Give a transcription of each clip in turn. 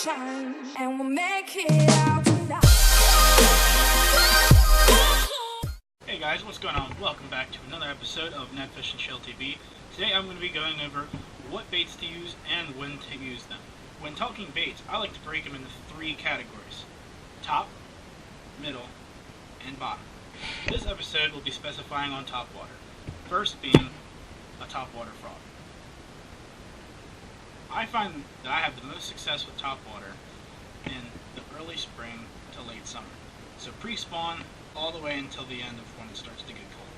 shine, and we'll make it out tonight. Hey guys, what's going on? Welcome back to another episode of Netfish and Chill TV. Today I'm going to be going over what baits to use and when to use them. When talking baits, I like to break them into three categories: top, middle, and bottom. This episode will be specifying on topwater. First being a topwater frog. I find that I have the most success with topwater in the early spring to late summer. So pre-spawn all the way until the end of when it starts to get cold.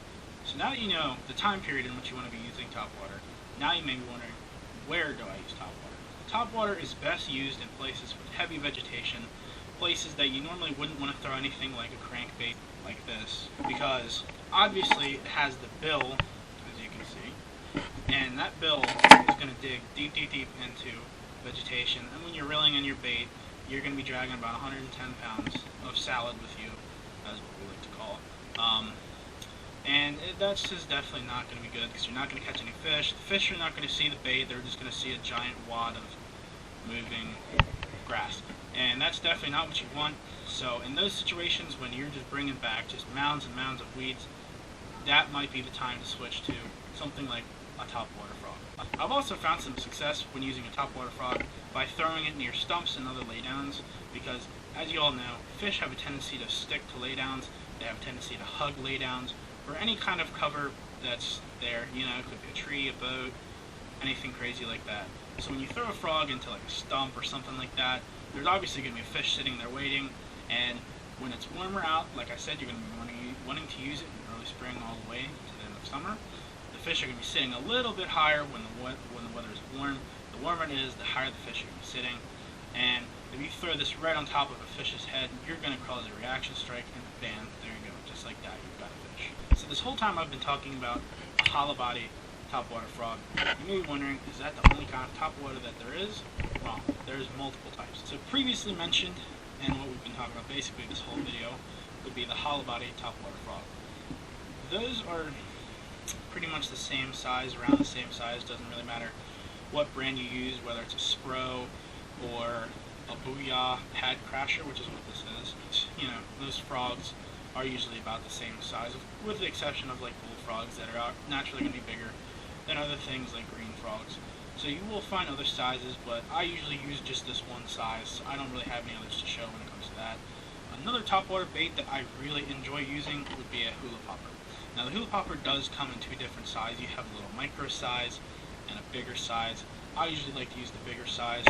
So now that you know the time period in which you want to be using topwater, now you may be wondering, where do I use topwater? Topwater is best used in places with heavy vegetation, places that you normally wouldn't want to throw anything like a crankbait like this, because obviously it has the bill, as you can see, and that bill is going to dig deep into vegetation, and when you're reeling in your bait, you're going to be dragging about 110 pounds of salad with you, as what we like to call it. That's just definitely not going to be good, because you're not going to catch any fish. The fish are not going to see the bait, they're just going to see a giant wad of moving grass. And that's definitely not what you want. So in those situations when you're just bringing back just mounds and mounds of weeds, that might be the time to switch to something like a topwater frog. I've also found some success when using a topwater frog by throwing it near stumps and other laydowns, because as you all know, fish have a tendency to stick to laydowns, they have a tendency to hug laydowns, or any kind of cover that's there. You know, it could be a tree, a boat, anything crazy like that. So when you throw a frog into like a stump or something like that, there's obviously going to be a fish sitting there waiting, and when it's warmer out, like I said, you're going to be wanting to use it in early spring all the way to the end of summer. The fish are going to be sitting a little bit higher when the weather is warm. The warmer it is, the higher the fish are going to be sitting. And if you throw this right on top of a fish's head, you're going to cause a reaction strike, and bam, there you go, just like that, you've got a fish. So this whole time I've been talking about a hollow body topwater frog. You may be wondering, is that the only kind of topwater that there is? Well, there's multiple types. So previously mentioned, and what we've been talking about basically this whole video, would be the hollow body topwater frog. Those are pretty much the same size, around the same size. Doesn't really matter what brand you use, whether it's a Spro or a Booyah pad crasher, which is what this is. You know, those frogs are usually about the same size, with the exception of like bullfrogs that are naturally going to be bigger than other things like green frogs. So you will find other sizes, but I usually use just this one size, so I don't really have any others to show when it comes to that. Another topwater bait that I really enjoy using would be a hula popper. Now the hula popper does come in two different sizes. You have a little micro size and a bigger size. I usually like to use the bigger size.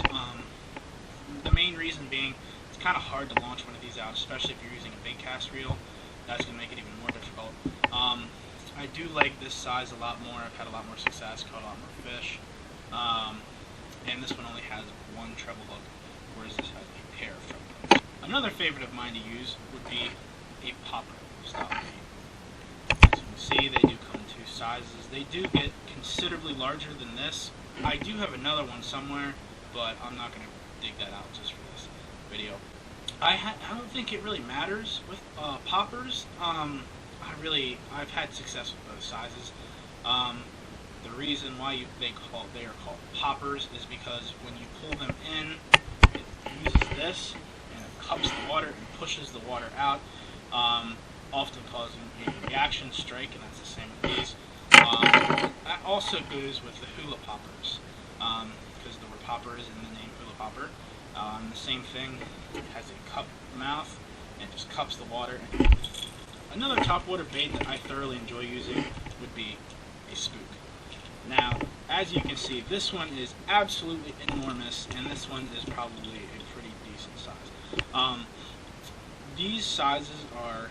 The main reason being, it's kind of hard to launch one of these out, especially if you're using a big cast reel. That's going to make it even more difficult. I do like this size a lot more. I've had a lot more success, caught a lot more fish. And this one only has one treble hook, whereas this has a pair of treble hooks. Another favorite of mine to use would be a popper style bait. As you can see, they do come in two sizes. They do get considerably larger than this. I do have another one somewhere, but I'm not going to dig that out just for this video. I don't think it really matters with poppers. I've had success with both sizes. The reason why they are called poppers is because when you pull them in, it uses this and it cups the water and pushes the water out, often causing a reaction strike, and that's the same with these. That also goes with the hula poppers, because the word popper is in the name hula popper. The same thing, it has a cup mouth and it just cups the water. Another topwater bait that I thoroughly enjoy using would be a spook. Now, as you can see, this one is absolutely enormous, and this one is probably a pretty decent size. These sizes are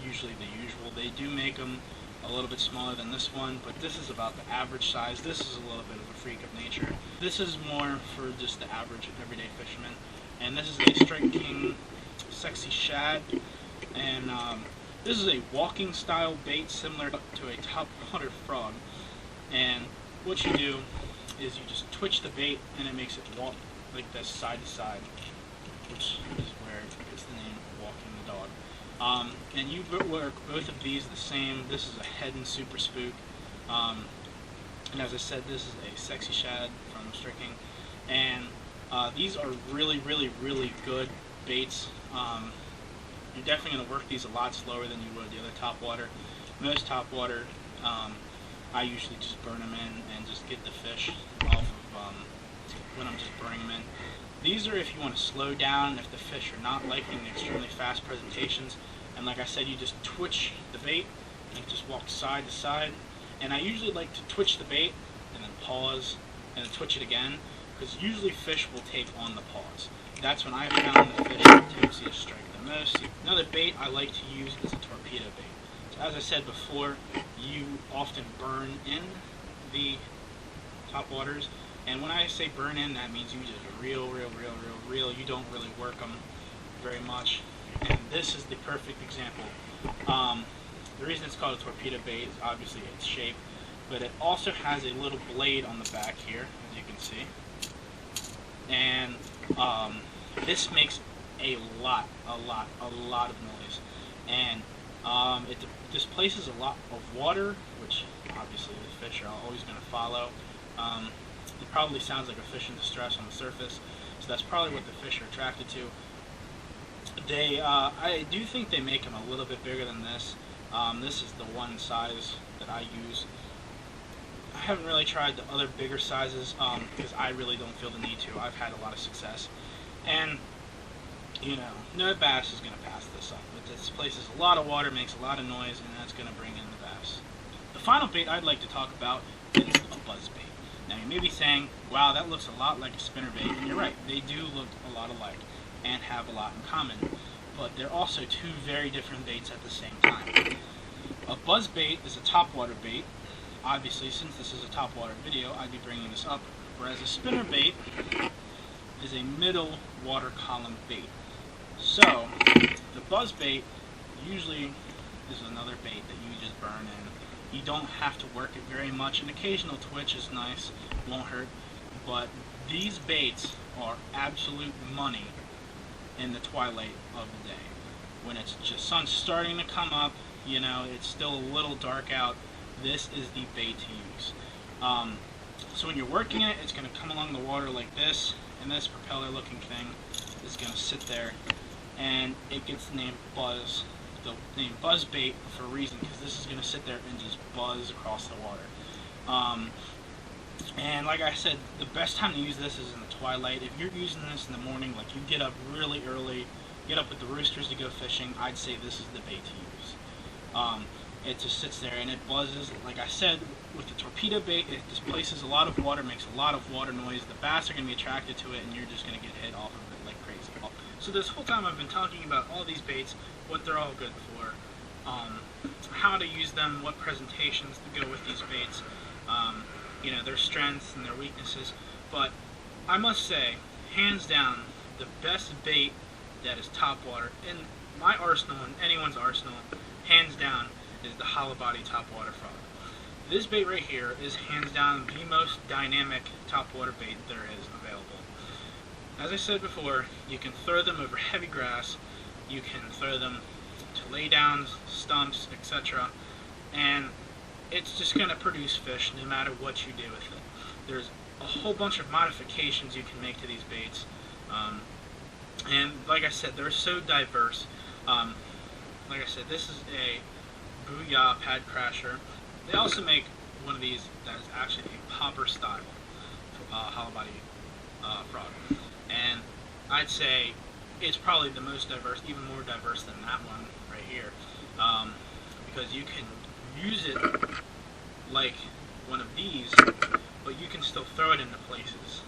usually the usual. They do make them a little bit smaller than this one, but this is about the average size. This is a little bit of a freak of nature. This is more for just the average everyday fisherman, and this is a Strike King Sexy Shad, and this is a walking style bait similar to a topwater frog. And what you do is you just twitch the bait and it makes it walk like this side to side, which is where it gets the name Walking the Dog. And you work both of these the same. This is a head and super spook. And as I said, this is a Sexy Shad from Strike King. And These are really, really, really good baits. You're definitely going to work these a lot slower than you would the other topwater. Most topwater, I usually just burn them in and just get the fish off of when I'm just burning them in. These are if you want to slow down, if the fish are not liking the extremely fast presentations. And like I said, you just twitch the bait and you just walk side to side. And I usually like to twitch the bait and then pause and then twitch it again, because usually fish will take on the pause. That's when I found the fish takes the strike the most. Another bait I like to use is a torpedo bait. So as I said before, you often burn in the topwaters. And when I say burn in, that means you just reel. You don't really work them very much. And this is the perfect example. The reason it's called a torpedo bait is obviously its shape, but it also has a little blade on the back here, as you can see. And this makes a lot of noise. And it displaces a lot of water, which obviously the fish are always going to follow. It probably sounds like a fish in distress on the surface, so that's probably what the fish are attracted to. I do think they make them a little bit bigger than this. This is the one size that I use. I haven't really tried the other bigger sizes because I really don't feel the need to. I've had a lot of success. And, you know, no bass is going to pass this up. It displaces a lot of water, makes a lot of noise, and that's going to bring in the bass. The final bait I'd like to talk about is a buzz bait. Now you may be saying, wow, that looks a lot like a spinnerbait, and you're right, they do look a lot alike and have a lot in common, but they're also two very different baits at the same time. A buzz bait is a topwater bait. Obviously, since this is a topwater video, I'd be bringing this up, whereas a spinnerbait is a middle water column bait. So, the buzz bait usually is another bait that you just burn in. You don't have to work it very much. An occasional twitch is nice, won't hurt, but these baits are absolute money in the twilight of the day. When it's just sun's starting to come up, you know, it's still a little dark out, this is the bait to use. So when you're working it, it's going to come along the water like this, and this propeller looking thing is going to sit there, and it gets the name buzz. The name buzz bait for a reason, because this is going to sit there and just buzz across the water. And like I said, the best time to use this is in the twilight. If you're using this in the morning, like you get up really early, get up with the roosters to go fishing, I'd say this is the bait to use. It just sits there and it buzzes. Like I said, with the torpedo bait, it displaces a lot of water, makes a lot of water noise. The bass are going to be attracted to it, and you're just going to get hit off of it like crazy. So this whole time I've been talking about all these baits, what they're all good for, how to use them, what presentations to go with these baits, you know, their strengths and their weaknesses. But I must say, hands down, the best bait that is topwater in my arsenal and anyone's arsenal, hands down, is the hollow body topwater frog. This bait right here is hands down the most dynamic topwater bait there is available. As I said before, you can throw them over heavy grass, you can throw them to laydowns, stumps, etc. And it's just going to produce fish no matter what you do with it. There's a whole bunch of modifications you can make to these baits. And like I said, they're so diverse. Like I said, this is a Booyah Pad Crasher. They also make one of these that is actually a popper style hollow body frog. And I'd say it's probably the most diverse, even more diverse than that one right here, because you can use it like one of these, but you can still throw it into places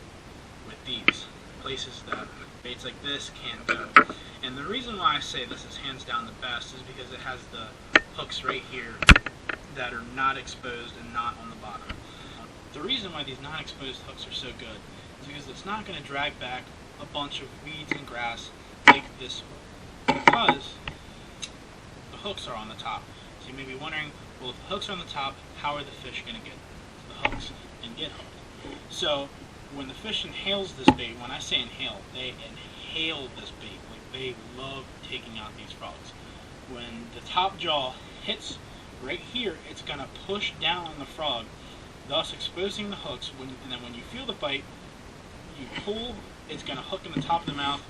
with these, places that baits like this can't go. And the reason why I say this is hands down the best is because it has the hooks right here that are not exposed and not on the bottom. The reason why these non-exposed hooks are so good is because it's not going to drag back a bunch of weeds and grass like this one, because the hooks are on the top. So you may be wondering, well, if the hooks are on the top, how are the fish going to get to the hooks and get hooked? So when the fish inhales this bait, when I say inhale, they inhale this bait. Like, they love taking out these frogs. When the top jaw hits right here, it's going to push down on the frog, thus exposing the hooks, and then when you feel the bite, you pull it's going to hook in the top of the mouth,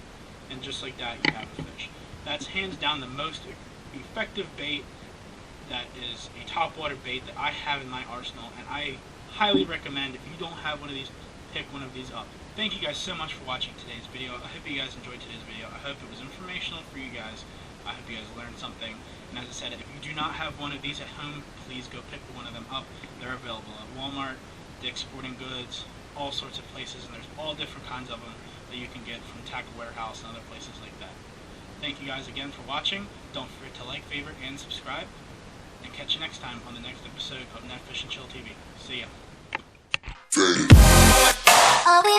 and just like that, you have a fish. That's hands down the most effective bait that is a topwater bait that I have in my arsenal, and I highly recommend, if you don't have one of these, pick one of these up. Thank you guys so much for watching today's video. I hope you guys enjoyed today's video. I hope it was informational for you guys. I hope you guys learned something. And as I said, if you do not have one of these at home, please go pick one of them up. They're available at Walmart, Dick's Sporting Goods, all sorts of places, and there's all different kinds of them that you can get from Tackle Warehouse and other places like that. Thank you guys again for watching. Don't forget to like, favorite, and subscribe. And catch you next time on the next episode of Net Fish and Chill TV. See ya. Are we